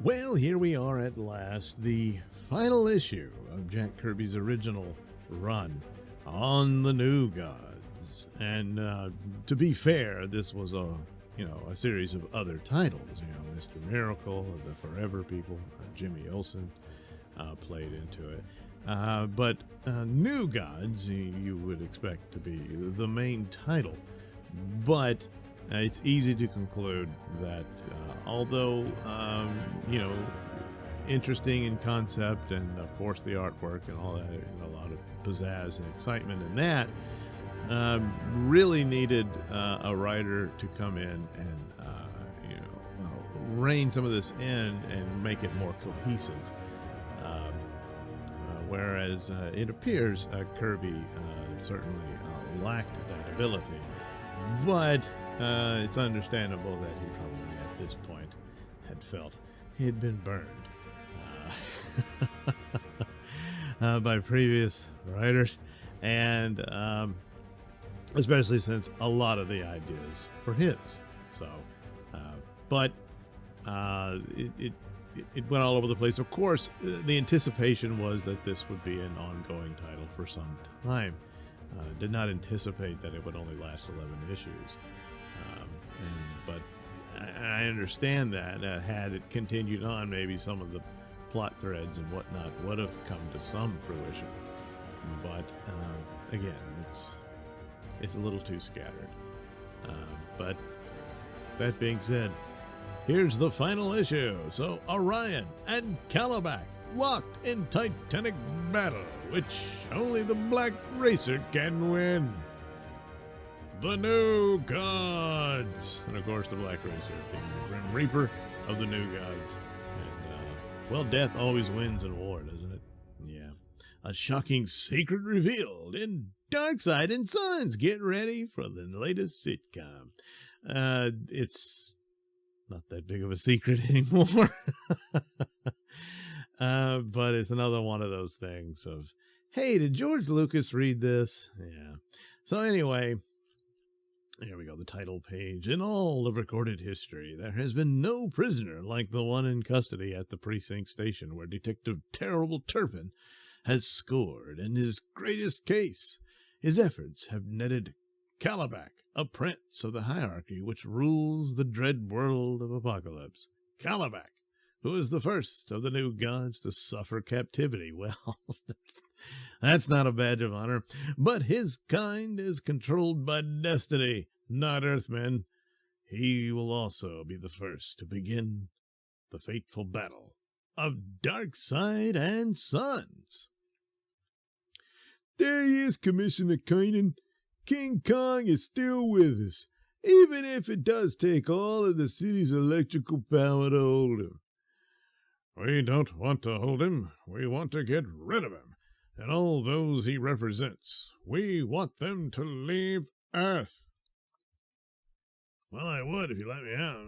Well, here we are at last, the final issue of Jack Kirby's original run on the New Gods. And to be fair, this was a series of other titles. Mr. Miracle, the Forever People, Jimmy Olsen played into it. But New Gods, you would expect to be the main title. But it's easy to conclude that although, interesting in concept and, of course, the artwork and all that, a lot of pizzazz and excitement in that, really needed a writer to come in and, rein some of this in and make it more cohesive. Whereas it appears Kirby certainly lacked that ability. But it's understandable that he probably at this point had felt he had been burned by previous writers, and especially since a lot of the ideas were his. So, but it went all over the place. Of course, the anticipation was that this would be an ongoing title for some time. Did not anticipate that it would only last 11 issues. But I understand that had it continued on, maybe some of the plot threads and whatnot would have come to some fruition. But again, it's a little too scattered. But that being said, here's the final issue. So Orion and Calabac locked in titanic battle, which only the Black Racer can win. The New Gods. And of course, the Black Racer being the Grim Reaper of the New Gods. And, well, death always wins in war, doesn't it? Yeah. A shocking secret revealed in Darkseid and Sons. Get ready for the latest sitcom. It's not that big of a secret anymore. But it's another one of those things of, hey, did George Lucas read this? Yeah. So anyway, here we go, the title page. In all of recorded history, there has been no prisoner like the one in custody at the precinct station where Detective Terrible Turpin has scored in his greatest case. His efforts have netted Calabac, a prince of the hierarchy which rules the dread world of Apocalypse. Calabac, who is the first of the New Gods to suffer captivity. Well, that's not a badge of honor, but his kind is controlled by destiny, not Earthmen. He will also be the first to begin the fateful battle of Darkseid and Sons. There he is, Commissioner Keenan. King Kong is still with us, even if it does take all of the city's electrical power to hold him. We don't want to hold him. We want to get rid of him and all those he represents. We want them to leave Earth. Well, I would if you let me out.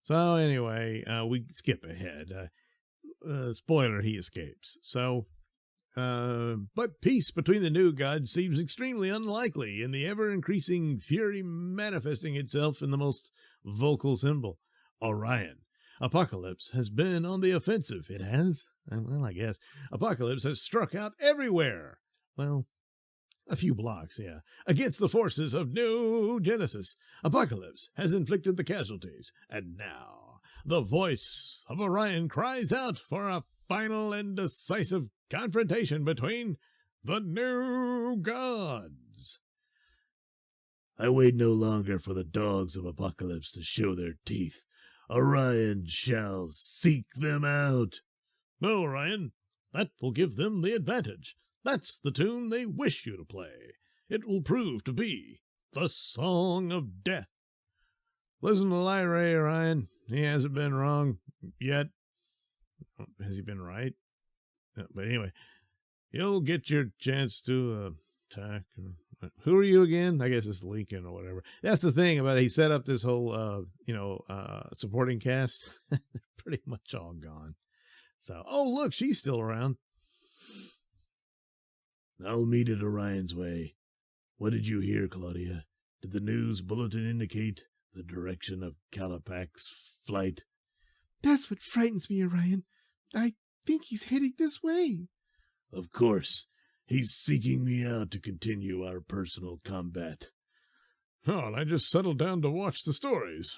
So anyway, we skip ahead. Spoiler, he escapes. So, but peace between the New Gods seems extremely unlikely in the ever-increasing fury manifesting itself in the most vocal symbol, Orion. Apocalypse has been on the offensive. It has? Well, I guess. Apocalypse has struck out everywhere. Well, a few blocks, yeah. Against the forces of New Genesis. Apocalypse has inflicted the casualties. And now, the voice of Orion cries out for a final and decisive confrontation between the New Gods. I wait no longer for the dogs of Apocalypse to show their teeth. Orion shall seek them out. No, Orion, that will give them the advantage. That's the tune they wish you to play. It will prove to be the Song of Death. Listen to Lyrae, Orion. He hasn't been wrong yet. Has he been right? But anyway, you'll get your chance to attack. Who are you again? I guess it's Lincoln or whatever. That's the thing about it. He set up this whole, supporting cast. Pretty much all gone. So, oh, look, she's still around. I'll meet at Orion's way. What did you hear, Claudia? Did the news bulletin indicate the direction of Calipac's flight? That's what frightens me, Orion. I think he's heading this way. Of course, he's seeking me out to continue our personal combat. Oh, and I just settled down to watch the stories.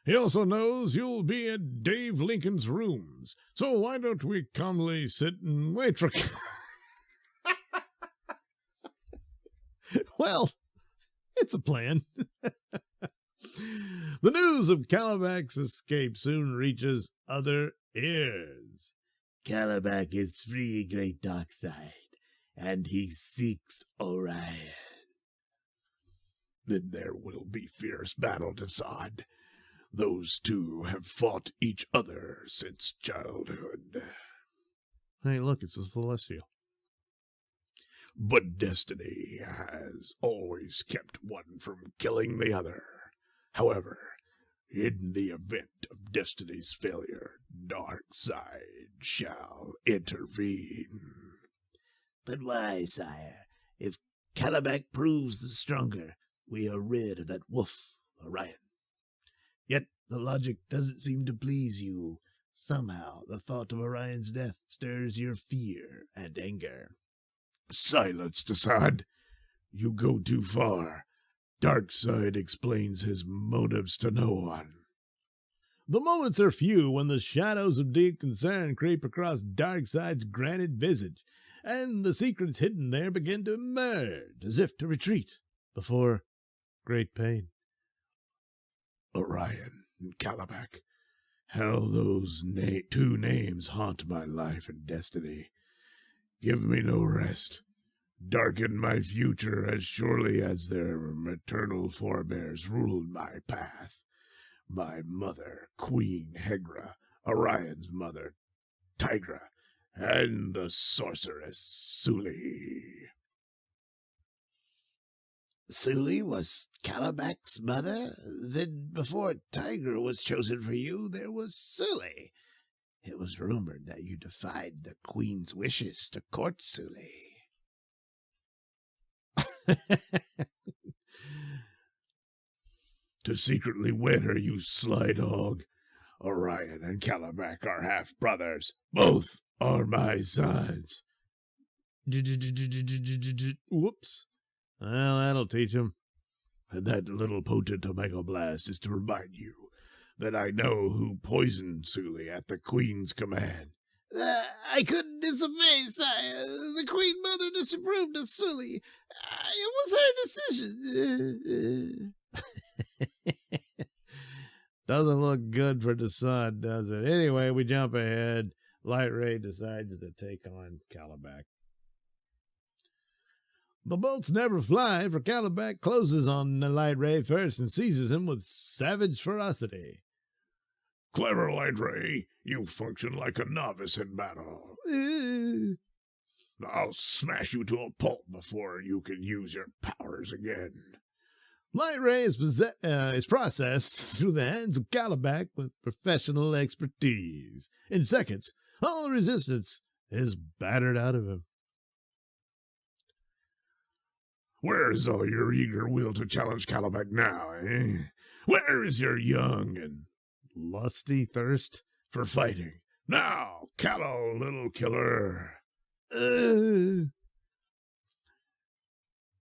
He also knows you'll be at Dave Lincoln's rooms, so why don't we calmly sit and wait for... Well, it's a plan. The news of Calabac escape soon reaches other ears. Calabac is free, great Darkside, and he seeks Orion. Then there will be fierce battle, Desaad. Those two have fought each other since childhood. Hey, look, it's a Celestial. But destiny has always kept one from killing the other. However, in the event of destiny's failure, Darkside shall intervene. But why, sire? If Calabac proves the stronger, we are rid of that wolf, Orion. Yet the logic doesn't seem to please you. Somehow the thought of Orion's death stirs your fear and anger. Silence, Desaad. You go too far. Darkside explains his motives to no one. The moments are few when the shadows of deep concern creep across Darkside's granite visage, and the secrets hidden there begin to emerge, as if to retreat before great pain. Orion and Calabac, how those two names haunt my life and destiny. Give me no rest. Darken my future as surely as their maternal forebears ruled my path. My mother, Queen Hegra, Orion's mother, Tigra, and the sorceress Suli. Suli was Calabac's mother? Then before Tigra was chosen for you, there was Suli. It was rumored that you defied the queen's wishes to court Suli. To secretly wed her, you sly dog. Orion and Calabac are half-brothers. Both are my sons. Whoops. Well, that'll teach him. And that little potent Omega Blast is to remind you that I know who poisoned Suli at the Queen's command. I couldn't disobey, sire. The Queen Mother disapproved of Suli. It was her decision. Doesn't look good for Desaad, does it? Anyway, we jump ahead. Light Ray decides to take on Calabac. The bolts never fly, for Calabac closes on the Light Ray first and seizes him with savage ferocity. Clever, Light Ray. You function like a novice in battle. I'll smash you to a pulp before you can use your powers again. Light Ray is processed through the hands of Calabac with professional expertise. In seconds, all resistance is battered out of him. Where's all your eager will to challenge Calabac now, eh? Where is your young and lusty thirst for fighting? Now, Callow, little killer.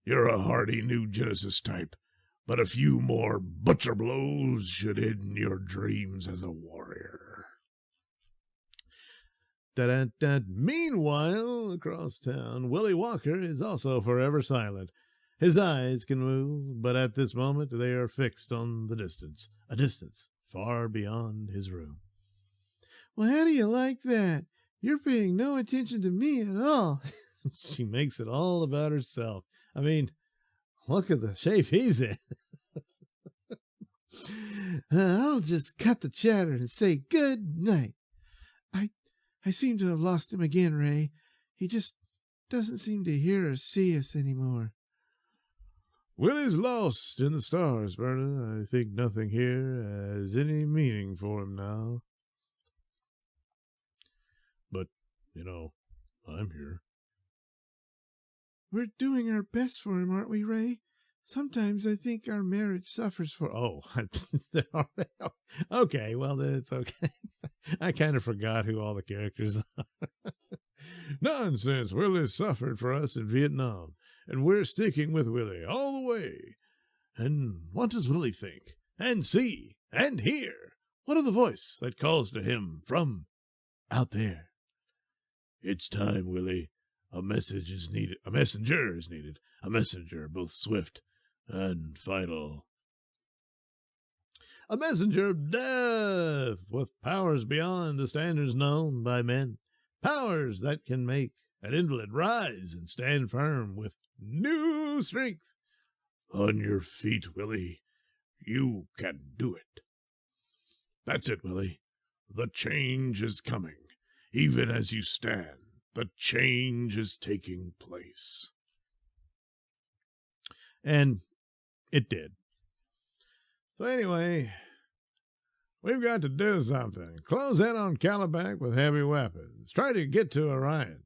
You're a hardy new Genesis type, but a few more butcher blows should end your dreams as a warrior. Da-da-da. Meanwhile, across town, Willie Walker is also forever silent. His eyes can move, but at this moment they are fixed on the distance, a distance far beyond his room. Well, how do you like that? You're paying no attention to me at all. She makes it all about herself. I mean, look at the shape he's in. I'll just cut the chatter and say good night. I seem to have lost him again, Ray. He just doesn't seem to hear or see us anymore. Willie's lost in the stars, Berta. I think nothing here has any meaning for him now. But, I'm here. We're doing our best for him, aren't we, Ray? Sometimes I think our marriage suffers for... Oh, okay, well, then it's okay. I kind of forgot who all the characters are. Nonsense. Willie suffered for us in Vietnam, and we're sticking with Willie all the way. And what does Willie think, and see, and hear? What of the voice that calls to him from out there? It's time, Willie. A message is needed. A messenger is needed. A messenger both swift and final. A messenger of death, with powers beyond the standards known by men. Powers that can make an invalid rise and stand firm with new strength. On your feet, Willie. You can do it. That's it, Willie. The change is coming. Even as you stand, the change is taking place. And it did. So anyway, we've got to do something. Close in on Calabac with heavy weapons. Try to get to Orion.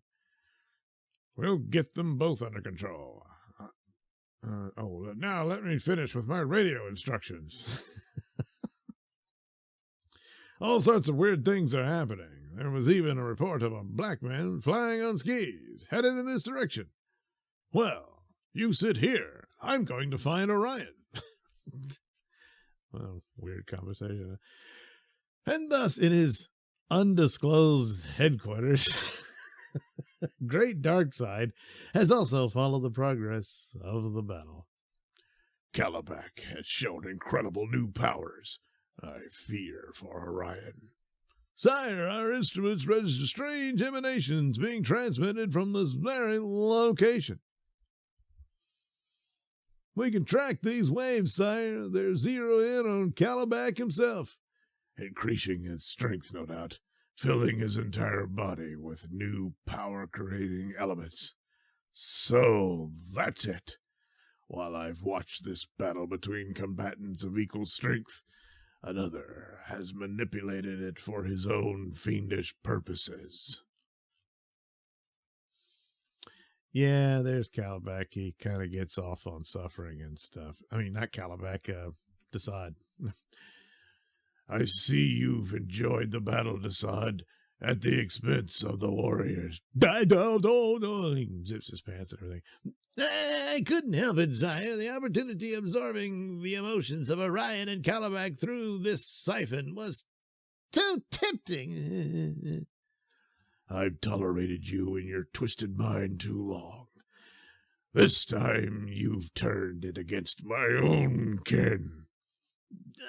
We'll get them both under control. Now let me finish with my radio instructions. All sorts of weird things are happening. There was even a report of a black man flying on skis, headed in this direction. Well, you sit here. I'm going to find Orion. Well, weird conversation. And thus, in his undisclosed headquarters, Great Darkside has also followed the progress of the battle. Calabac has shown incredible new powers. I fear for Orion. Sire, our instruments register strange emanations being transmitted from this very location. We can track these waves, sire. They're zeroing in on Calabac himself, increasing his strength, no doubt, filling his entire body with new power-creating elements. So that's it. While I've watched this battle between combatants of equal strength, another has manipulated it for his own fiendish purposes. Yeah, there's Calabac. He kind of gets off on suffering and stuff. I mean, not Calabac, Desaad. I see you've enjoyed the battle, Desaad, at the expense of the warriors. He zips his pants and everything. I couldn't help it, sire. The opportunity of absorbing the emotions of Orion and Calabac through this siphon was too tempting. I've tolerated you in your twisted mind too long. This time you've turned it against my own kin.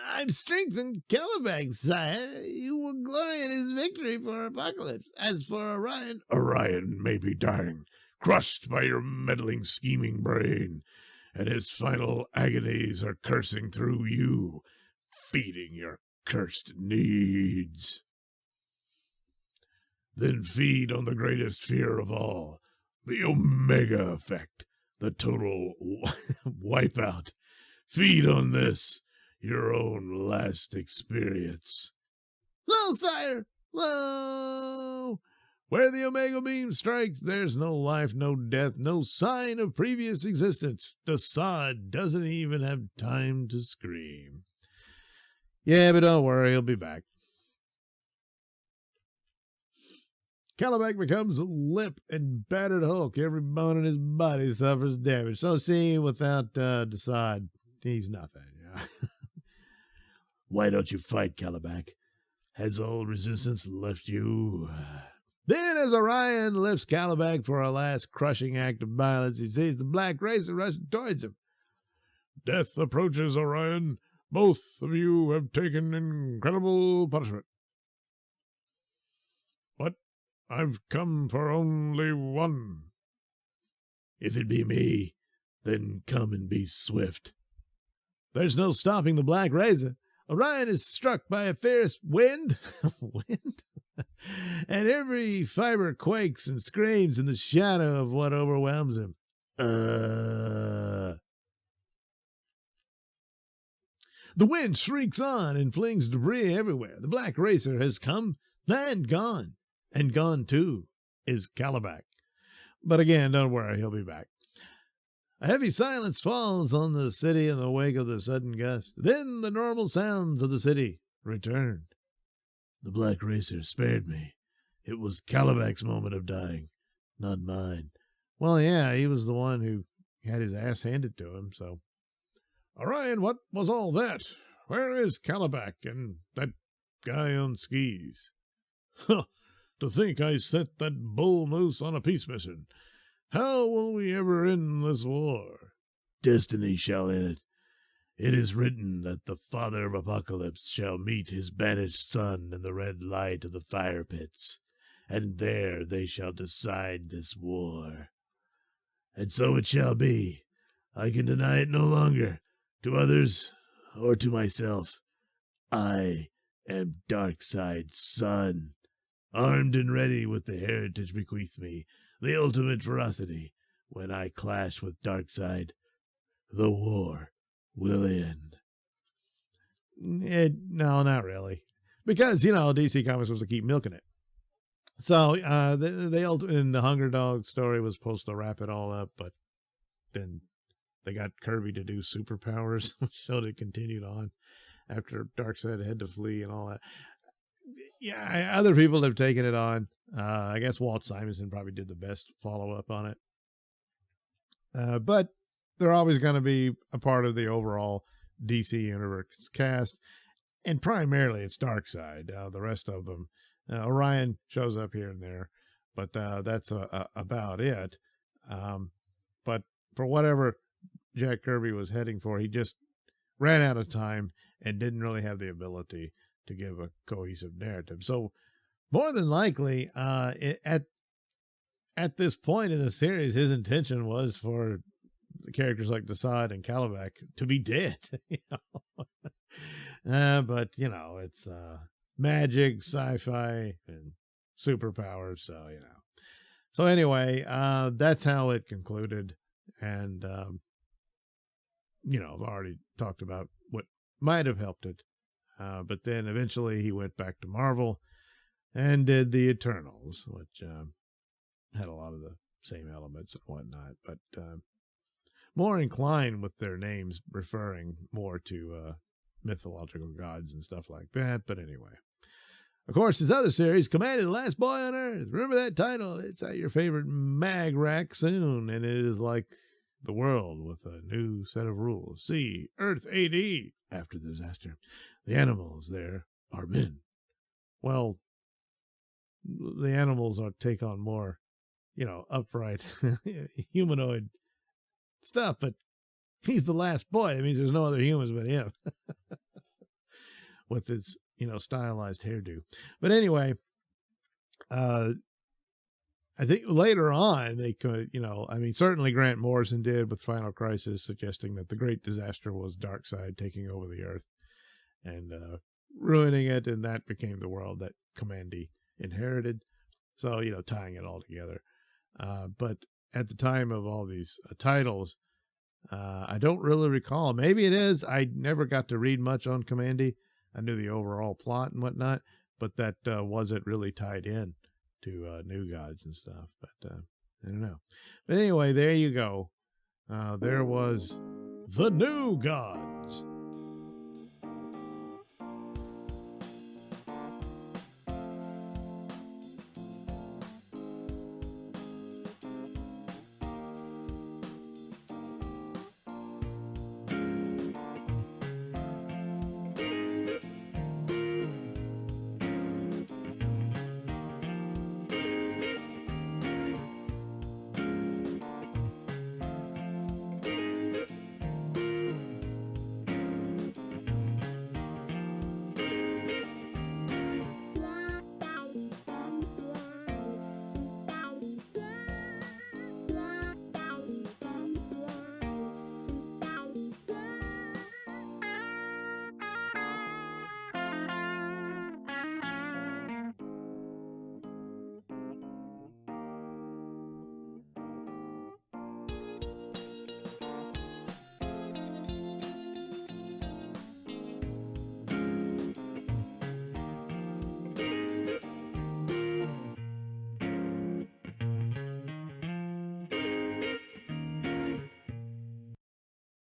I've strengthened Calabac, sire. You will glory in his victory for Apocalypse. As for Orion... Orion may be dying, crushed by your meddling, scheming brain, and his final agonies are coursing through you, feeding your cursed needs. Then feed on the greatest fear of all, the Omega effect, the total wipeout. Feed on this, your own last experience. Lo, sire! Lo! Where the Omega beam strikes, there's no life, no death, no sign of previous existence. Desaad doesn't even have time to scream. Yeah, but don't worry, he'll be back. Calabac becomes a limp and battered Hulk. Every bone in his body suffers damage. So see, without Desaad, he's nothing. Yeah. Why don't you fight, Calabac? Has all resistance left you? Then, as Orion lifts Calabac for a last crushing act of violence, he sees the Black Racer rushing towards him. Death approaches, Orion. Both of you have taken incredible punishment. But I've come for only one. If it be me, then come and be swift. There's no stopping the Black Racer. Orion is struck by a fierce wind, and every fiber quakes and screams in the shadow of what overwhelms him. The wind shrieks on and flings debris everywhere. The Black Racer has come and gone too is Calabac. But again, don't worry, he'll be back. A heavy silence falls on the city in the wake of the sudden gust. Then the normal sounds of the city return. The Black Racer spared me. It was Calabanc's moment of dying, not mine. Well, yeah, he was the one who had his ass handed to him, so. Orion, what was all that? Where is Calabac and that guy on skis? Huh, to think I sent that bull moose on a peace mission. How will we ever end this war? Destiny shall end it. It is written that the father of Apocalypse shall meet his banished son in the red light of the fire pits, and there they shall decide this war. And so it shall be. I can deny it no longer, to others or to myself. I am Darkseid's son, armed and ready with the heritage bequeathed me, the ultimate ferocity. When I clash with Darkseid, the war will end. No, not really. Because, DC Comics was to keep milking it. So, they in the Hunger Dog story was supposed to wrap it all up, but then they got Kirby to do superpowers, which showed it continued on after Darkseid had to flee and all that. Yeah, other people have taken it on. I guess Walt Simonson probably did the best follow-up on it. But they're always going to be a part of the overall DC Universe cast. And primarily it's Darkseid. The rest of them, Orion shows up here and there. But that's about it. But for whatever Jack Kirby was heading for, he just ran out of time and didn't really have the ability to give a cohesive narrative. So more than likely, at this point in the series, his intention was for the characters like Desaad and Calabac to be dead. But it's magic, sci-fi, and superpowers. So So anyway, that's how it concluded, and I've already talked about what might have helped it. But then eventually he went back to Marvel and did the Eternals, which had a lot of the same elements and whatnot, but more inclined with their names referring more to mythological gods and stuff like that. But anyway, of course, his other series, Command of the Last Boy on Earth. Remember that title? It's at your favorite mag rack soon, and it is like the world with a new set of rules. See, Earth AD, after the disaster. The animals there are men. Well, the animals are take on more, upright, humanoid stuff, but he's the last boy. That means there's no other humans but him. With his, stylized hairdo. But anyway, I think later on they could, certainly Grant Morrison did with Final Crisis, suggesting that the great disaster was Darkseid taking over the Earth and ruining it, and that became the world that Commandy inherited. So, tying it all together. But at the time of all these titles, I don't really recall. Maybe it is. I never got to read much on Commandy. I knew the overall plot and whatnot, but that wasn't really tied in to New Gods and stuff. But I don't know. But anyway, there you go. There was the New Gods.